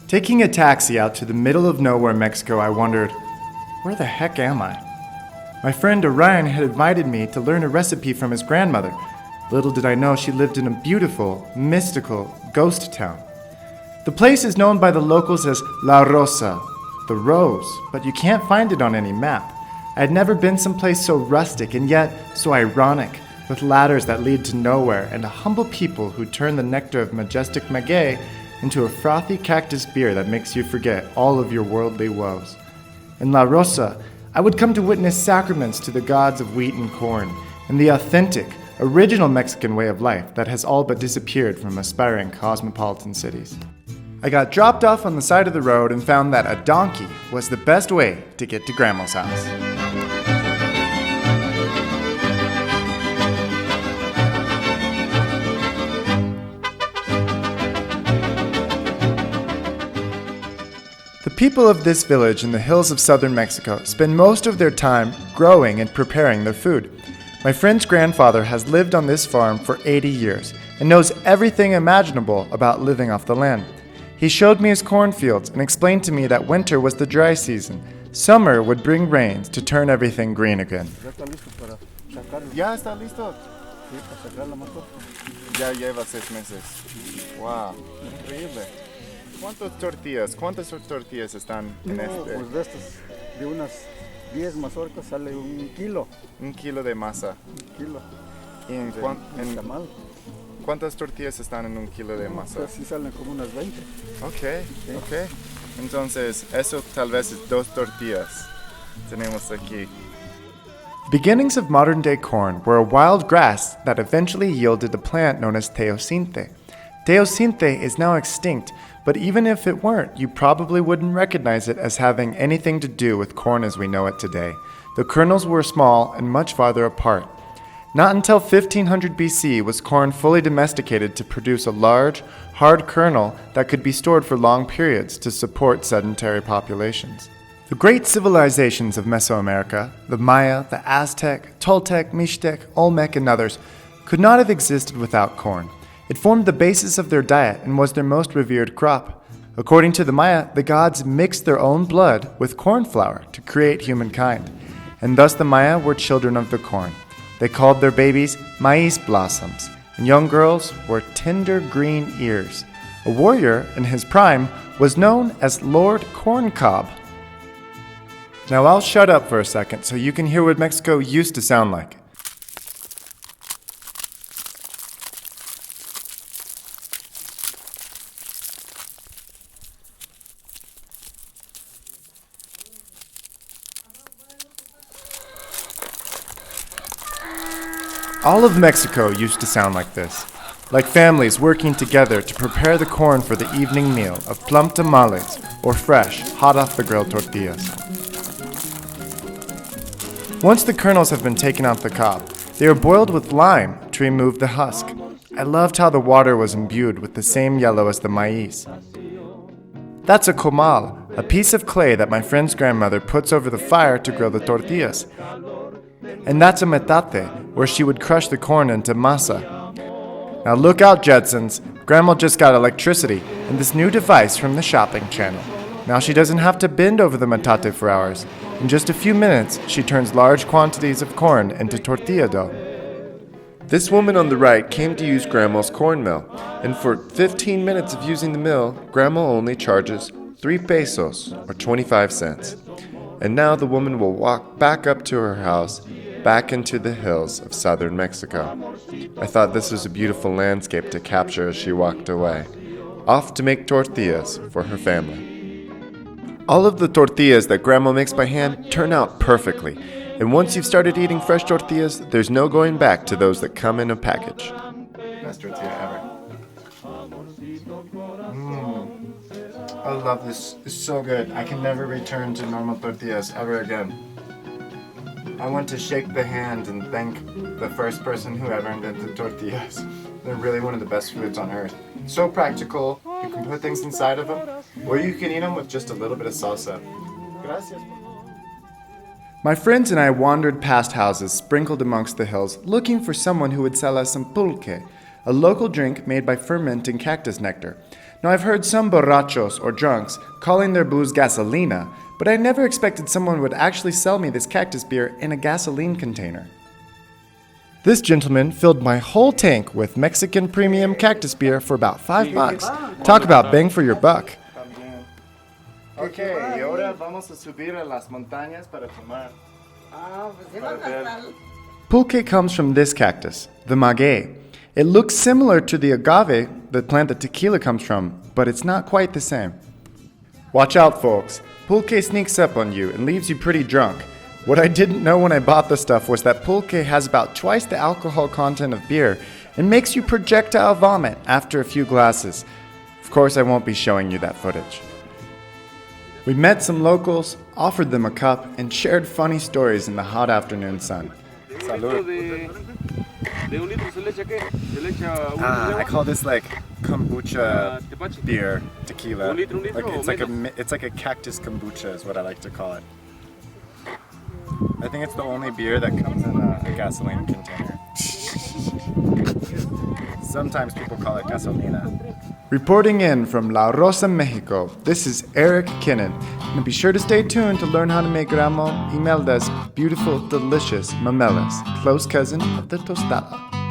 Taking a taxi out to the middle of nowhere, Mexico, I wondered, where the heck am I? My friend Orion had invited me to learn a recipe from his grandmother. Little did I know she lived in a beautiful, mystical ghost town. The place is known by the locals as La Rosa, the Rose, but you can't find it on any map. I had never been someplace so rustic and yet so ironic, with ladders that lead to nowhere and a humble people who turn the nectar of majestic maguey into a frothy cactus beer that makes you forget all of your worldly woes. In La Rosa, I would come to witness sacraments to the gods of wheat and corn, and the authentic, original Mexican way of life that has all but disappeared from aspiring cosmopolitan cities. I got dropped off on the side of the road and found that a donkey was the best way to get to Grandma's house. The people of this village in the hills of southern Mexico spend most of their time growing and preparing their food. My friend's grandfather has lived on this farm for 80 years and knows everything imaginable about living off the land. He showed me his cornfields and explained to me that winter was the dry season. Summer would bring rains to turn everything green again. ¿Ya está listo? Sí, para sacar la moto. Ya lleva 6 meses. Wow, increíble. ¿Cuántas tortillas están en este? Pues de estas, de unas 10 mazorcas sale 1 kilo. 1 kilo de masa. 1 kilo. ¿Y en tamal. cuántas tortillas están en 1 kilo de masa? Pues sí salen como unas 20. Ok. Entonces, eso tal vez es 2 tortillas. Tenemos aquí. Beginnings of modern-day corn were a wild grass that eventually yielded a plant known as teosinte. Teosinte is now extinct, but even if it weren't, you probably wouldn't recognize it as having anything to do with corn as we know it today. The kernels were small and much farther apart. Not until 1500 BC was corn fully domesticated to produce a large, hard kernel that could be stored for long periods to support sedentary populations. The great civilizations of Mesoamerica, the Maya, the Aztec, Toltec, Mixtec, Olmec, and others, could not have existed without corn. It formed the basis of their diet and was their most revered crop. According to the Maya, the gods mixed their own blood with corn flour to create humankind, and thus the Maya were children of the corn. They called their babies maize blossoms, and young girls wore tender green ears. A warrior in his prime was known as Lord Corncob. Now I'll shut up for a second so you can hear what Mexico used to sound like. All of Mexico used to sound like this, like families working together to prepare the corn for the evening meal of plump tamales or fresh, hot off the grill tortillas. Once the kernels have been taken off the cob, they are boiled with lime to remove the husk. I loved how the water was imbued with the same yellow as the maize. That's a comal, a piece of clay that my friend's grandmother puts over the fire to grill the tortillas. And that's a metate, where she would crush the corn into masa. Now look out, Judsons. Grandma just got electricity and this new device from the shopping channel. Now she doesn't have to bend over the metate for hours. In just a few minutes, she turns large quantities of corn into tortilla dough. This woman on the right came to use Grandma's corn mill, and for 15 minutes of using the mill, Grandma only charges 3 pesos, or 25 cents. And now the woman will walk back up to her house, back into the hills of southern Mexico. I thought this was a beautiful landscape to capture as she walked away, off to make tortillas for her family. All of the tortillas that Grandma makes by hand turn out perfectly, and once you've started eating fresh tortillas, there's no going back to those that come in a package. Best tortilla ever. I love this. It's so good. I can never return to normal tortillas ever again. I want to shake the hand and thank the first person who ever invented tortillas. They're really one of the best foods on earth. So practical. You can put things inside of them, or you can eat them with just a little bit of salsa. Gracias. My friends and I wandered past houses sprinkled amongst the hills, looking for someone who would sell us some pulque, a local drink made by fermenting cactus nectar. Now, I've heard some borrachos or drunks calling their booze gasolina, but I never expected someone would actually sell me this cactus beer in a gasoline container. This gentleman filled my whole tank with Mexican premium cactus beer for about $5. Talk about bang for your buck. Okay, y ahora vamos a subir a las montañas para tomar. Pulque comes from this cactus, the maguey. It looks similar to the agave, the plant that tequila comes from, but it's not quite the same. Watch out, folks. Pulque sneaks up on you and leaves you pretty drunk. What I didn't know when I bought the stuff was that pulque has about twice the alcohol content of beer and makes you projectile vomit after a few glasses. Of course, I won't be showing you that footage. We met some locals, offered them a cup, and shared funny stories in the hot afternoon sun. I call this like kombucha beer tequila. It's like a cactus kombucha is what I like to call it. I think it's the only beer that comes in a gasoline container. Sometimes people call it gasolina. Reporting in from La Rosa, Mexico, this is Erik Kennon. And be sure to stay tuned to learn how to make Grandma Imelda's beautiful, delicious mamelas, close cousin of the tostada.